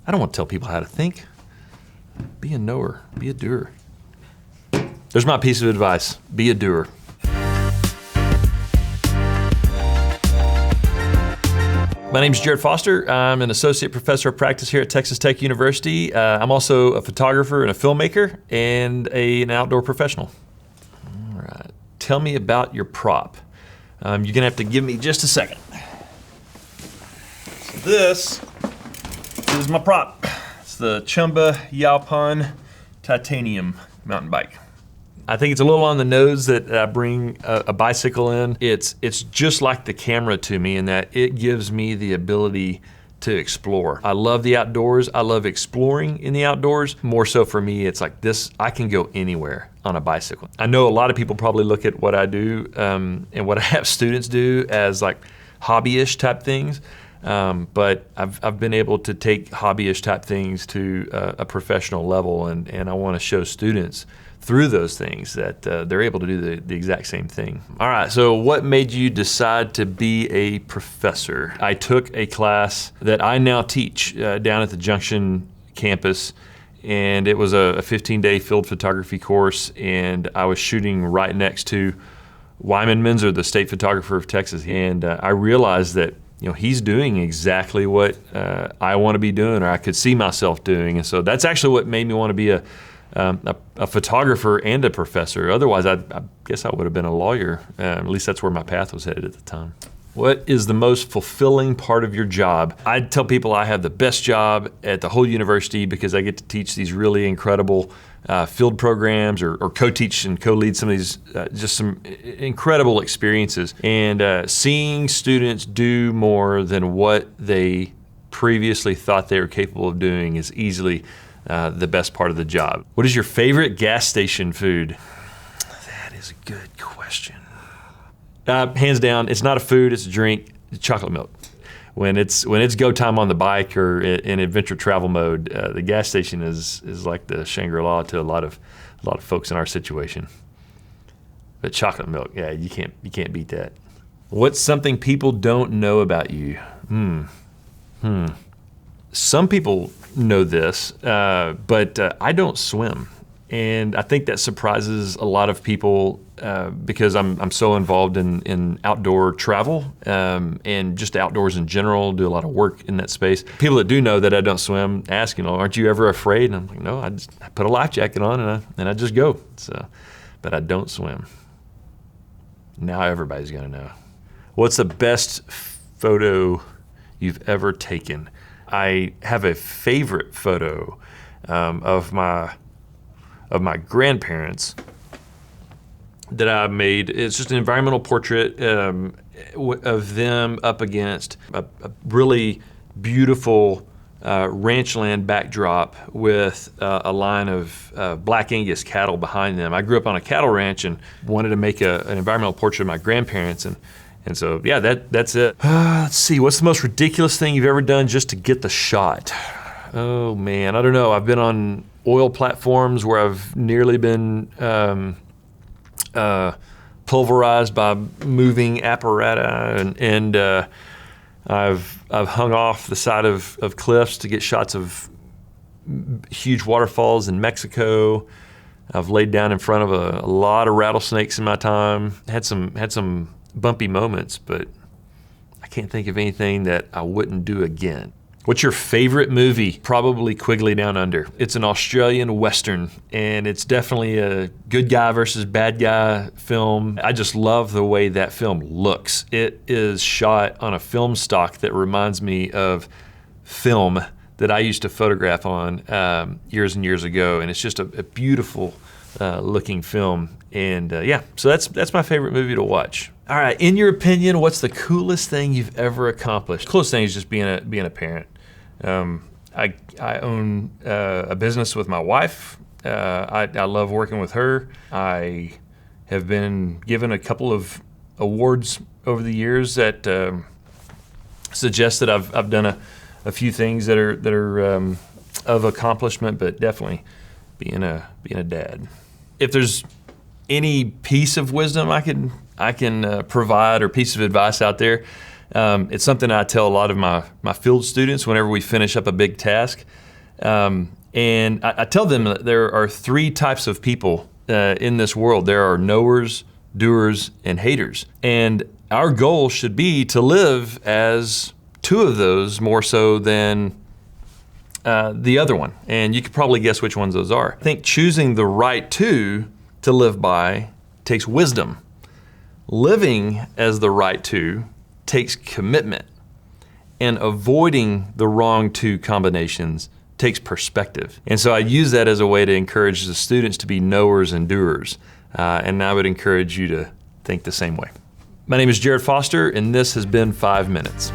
I don't want to tell people how to think. Be a knower, be a doer. There's my piece of advice, be a doer. My name is Jerod Foster. I'm an associate professor of practice here at Texas Tech University. I'm also a photographer and a filmmaker and an outdoor professional. All right, tell me about your prop. You're gonna have to give me just a second. So this is my prop. It's the Chumba Yaupon Titanium mountain bike. I think it's a little on the nose that I bring a bicycle in. It's just like the camera to me in that it gives me the ability to explore. I love the outdoors. I love exploring in the outdoors. More so for me, it's like this, I can go anywhere on a bicycle. I know a lot of people probably look at what I do and what I have students do as like hobby-ish type things. But I've been able to take hobby-ish type things to a professional level, and I want to show students through those things that they're able to do the exact same thing. All right, so what made you decide to be a professor? I took a class that I now teach down at the Junction campus, and it was a 15-day field photography course, and I was shooting right next to Wyman Menzer, the state photographer of Texas, and I realized that he's doing exactly what I want to be doing, or I could see myself doing, and so that's actually what made me want to be a photographer and a professor. Otherwise, I guess I would have been a lawyer. At least that's where my path was headed at the time. What is the most fulfilling part of your job? I tell people I have the best job at the whole university because I get to teach these really incredible field programs or co-teach and co-lead some of these just some incredible experiences. And seeing students do more than what they previously thought they were capable of doing is easily the best part of the job. What is your favorite gas station food? That is a good question. Hands down, it's not a food, it's a drink, it's chocolate milk. When it's go time on the bike or in adventure travel mode, the gas station is like the Shangri-La to a lot of folks in our situation. But chocolate milk, yeah, you can't beat that. What's something people don't know about you? Some people know this, but I don't swim. And I think that surprises a lot of people because I'm so involved in outdoor travel and just outdoors in general, do a lot of work in that space. People that do know that I don't swim ask, aren't you ever afraid? And I'm like, no, I put a life jacket on and I just go. But I don't swim. Now everybody's gonna know. What's the best photo you've ever taken? I have a favorite photo of my grandparents that I made. It's just an environmental portrait of them up against a really beautiful ranchland backdrop with a line of Black Angus cattle behind them. I grew up on a cattle ranch and wanted to make an environmental portrait of my grandparents, and so, yeah, that's it. Let's see, what's the most ridiculous thing you've ever done just to get the shot? Oh man, I don't know. I've been on oil platforms where I've nearly been pulverized by moving apparatus, and I've hung off the side of cliffs to get shots of huge waterfalls in Mexico. I've laid down in front of a lot of rattlesnakes in my time. Had some bumpy moments, but I can't think of anything that I wouldn't do again. What's your favorite movie? Probably Quigley Down Under. It's an Australian Western, and it's definitely a good guy versus bad guy film. I just love the way that film looks. It is shot on a film stock that reminds me of film that I used to photograph on years and years ago, and it's just a beautiful looking film. And yeah, so that's my favorite movie to watch. All right, in your opinion, what's the coolest thing you've ever accomplished? Coolest thing is just being a parent. I own a business with my wife. I love working with her. I have been given a couple of awards over the years that suggest that I've done a few things that are of accomplishment, but definitely being a dad. If there's any piece of wisdom I can provide or piece of advice out there, It's something I tell a lot of my field students whenever we finish up a big task. And I tell them that there are 3 types of people in this world. There are knowers, doers, and haters. And our goal should be to live as 2 of those more so than the other one. And you could probably guess which ones those are. I think choosing the right 2 to live by takes wisdom. Living as the right 2 takes commitment. And avoiding the wrong 2 combinations takes perspective. And so I use that as a way to encourage the students to be knowers and doers. And I would encourage you to think the same way. My name is Jerod Foster, and this has been 5 Minutes.